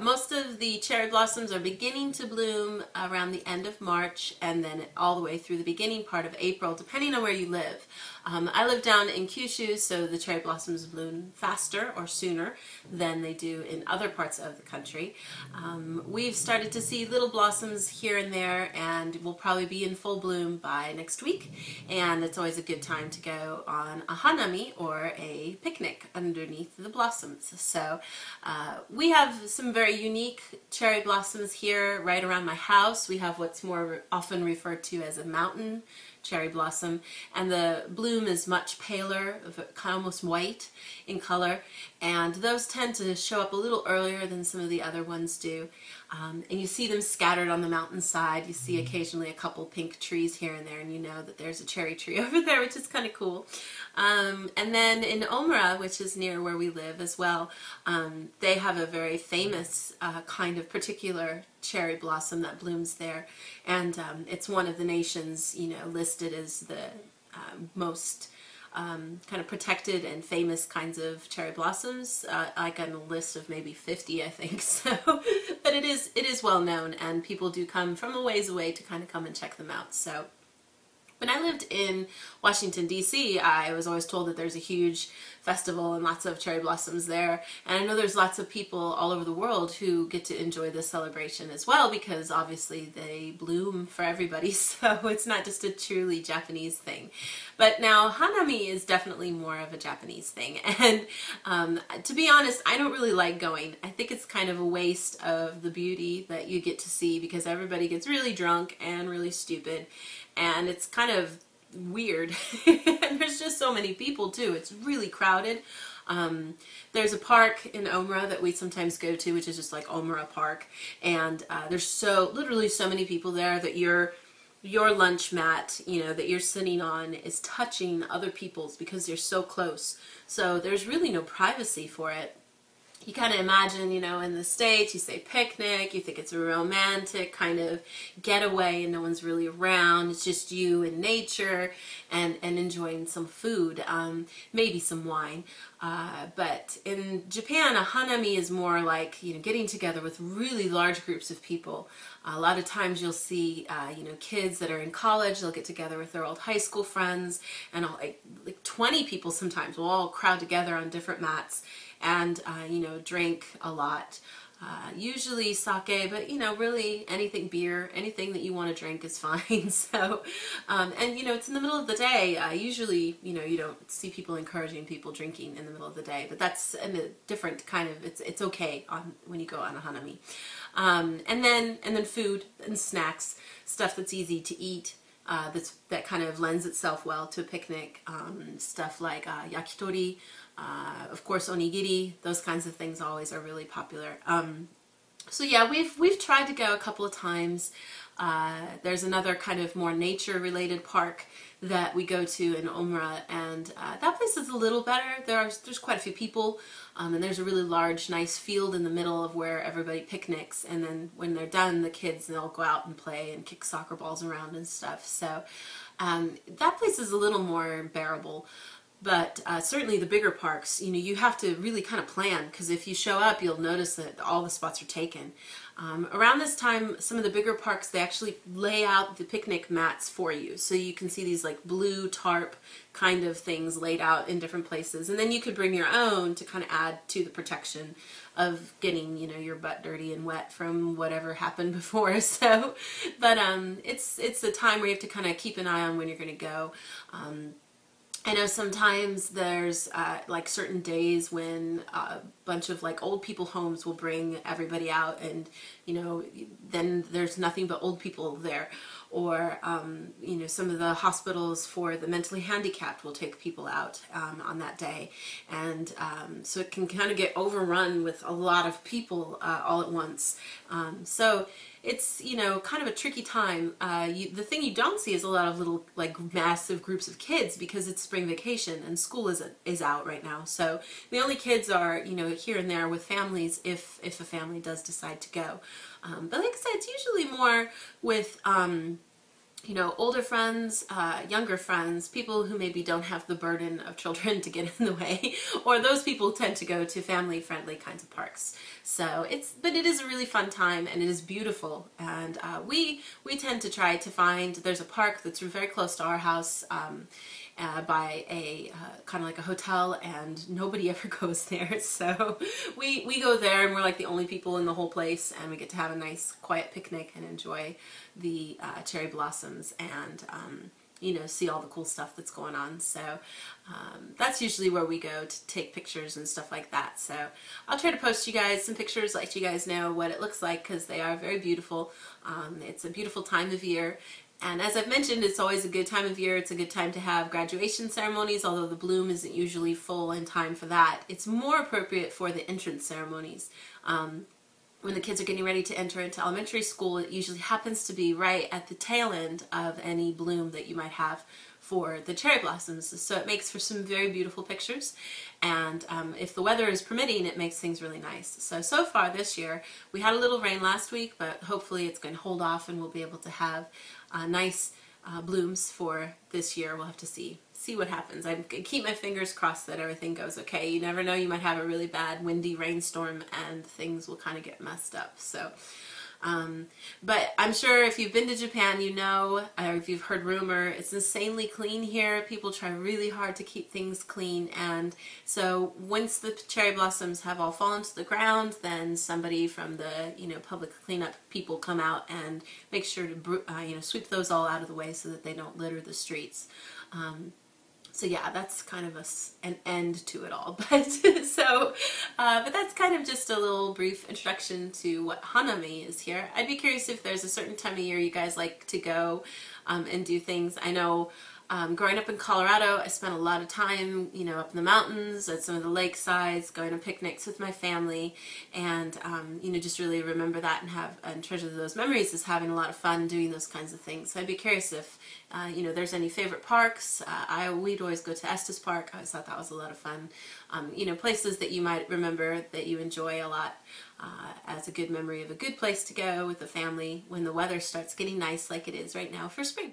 Most of the cherry blossoms are beginning to bloom around the end of March and then all the way through the beginning part of April, depending on where you live. I live down in Kyushu, so the cherry blossoms bloom faster or sooner than they do in other parts of the country. We've started to see little blossoms here and there, and we'll probably be in full bloom by next week. And it's always a good time to go on a hanami, or a picnic underneath the blossoms. So we have some very unique cherry blossoms here right around my house. We have what's more often referred to as a mountain cherry blossom, and the bloom is much paler, kind of almost white in color, and those tend to show up a little earlier than some of the other ones do. And you see them scattered on the mountainside. You see occasionally a couple pink trees here and there, and you know that there's a cherry tree over there, which is kind of cool. And then in Omura, which is near where we live as well, they have a very famous kind of particular cherry blossom that blooms there, and it's one of the nations, you know, listed as the most kind of protected and famous kinds of cherry blossoms, like on a list of maybe 50, I think. So, but it is well known, and people do come from a ways away to kind of come and check them out. So when I lived in Washington, D.C., I was always told that there's a huge festival and lots of cherry blossoms there. And I know there's lots of people all over the world who get to enjoy this celebration as well, because obviously they bloom for everybody, so it's not just a truly Japanese thing. But now Hanami is definitely more of a Japanese thing. And to be honest, I don't really like going. I think it's kind of a waste of the beauty that you get to see, because everybody gets really drunk and really stupid. And it's kind of weird. And there's just so many people too. It's really crowded. There's a park in Omura that we sometimes go to, which is just like Omura Park. And there's literally so many people there that your lunch mat, you know, that you're sitting on is touching other people's, because you're so close. So there's really no privacy for it. You kind of imagine, you know, in the States, you say picnic, you think it's a romantic kind of getaway and no one's really around. It's just you and nature and enjoying some food, maybe some wine. But in Japan, a hanami is more like, you know, getting together with really large groups of people. A lot of times you'll see, you know, kids that are in college, they'll get together with their old high school friends, and like 20 people sometimes will all crowd together on different mats and, you know, drink a lot. Usually sake, but, you know, really anything, beer, anything that you want to drink is fine. So, and, you know, it's in the middle of the day. Usually, you know, you don't see people encouraging people drinking in the middle of the day, but that's a different kind of, it's okay when you go on a hanami. And then food and snacks, stuff that's easy to eat. That kind of lends itself well to a picnic. Stuff like yakitori, of course onigiri, those kinds of things always are really popular. So yeah, we've tried to go a couple of times. There's another kind of more nature-related park that we go to in Omura, and that place is a little better. There's quite a few people, and there's a really large, nice field in the middle of where everybody picnics, and then when they're done, the kids, they'll go out and play and kick soccer balls around and stuff. So that place is a little more bearable. But certainly the bigger parks, you know, you have to really kind of plan, because if you show up, you'll notice that all the spots are taken. Around this time, some of the bigger parks, they actually lay out the picnic mats for you. So you can see these like blue tarp kind of things laid out in different places. And then you could bring your own to kind of add to the protection of getting, you know, your butt dirty and wet from whatever happened before. So, but it's a time where you have to kind of keep an eye on when you're going to go. I know sometimes there's like certain days when a bunch of like old people homes will bring everybody out, and you know, then there's nothing but old people there. Or you know, some of the hospitals for the mentally handicapped will take people out on that day, and so it can kind of get overrun with a lot of people all at once. So it's, you know, kind of a tricky time. The thing you don't see is a lot of little, like, massive groups of kids, because it's spring vacation and school is out right now. So the only kids are, you know, here and there with families if a family does decide to go. But like I said, it's usually more with you know, older friends, younger friends, people who maybe don't have the burden of children to get in the way, or those people tend to go to family-friendly kinds of parks. So but it is a really fun time, and it is beautiful. And we tend to try to find, there's a park that's very close to our house, by a kind of like a hotel, and nobody ever goes there. So we go there, and we're like the only people in the whole place, and we get to have a nice quiet picnic and enjoy the cherry blossoms and you know, see all the cool stuff that's going on. So that's usually where we go to take pictures and stuff like that. So I'll try to post you guys some pictures, let you guys know what it looks like, because they are very beautiful. It's a beautiful time of year. And as I've mentioned, it's always a good time of year. It's a good time to have graduation ceremonies, although the bloom isn't usually full in time for that. It's more appropriate for the entrance ceremonies. When the kids are getting ready to enter into elementary school, it usually happens to be right at the tail end of any bloom that you might have for the cherry blossoms. So it makes for some very beautiful pictures, and if the weather is permitting, it makes things really nice. So far this year, we had a little rain last week, but hopefully it's going to hold off and we'll be able to have nice blooms for this year. We'll have to see what happens. I keep my fingers crossed that everything goes okay. You never know, you might have a really bad windy rainstorm and things will kind of get messed up. So but I'm sure if you've been to Japan, you know, or if you've heard rumor, it's insanely clean here. People try really hard to keep things clean, and so once the cherry blossoms have all fallen to the ground, then somebody from the, you know, public cleanup people come out and make sure to you know, sweep those all out of the way so that they don't litter the streets. So yeah, that's kind of an end to it all. But but that's kind of just a little brief introduction to what Hanami is here. I'd be curious if there's a certain time of year you guys like to go and do things. I know growing up in Colorado, I spent a lot of time, you know, up in the mountains, at some of the lakesides, going on picnics with my family, and you know, just really remember that and treasure those memories as having a lot of fun doing those kinds of things. So I'd be curious if you know, there's any favorite parks. We'd always go to Estes Park. I always thought that was a lot of fun. You know, places that you might remember that you enjoy a lot as a good memory of a good place to go with the family when the weather starts getting nice like it is right now for spring.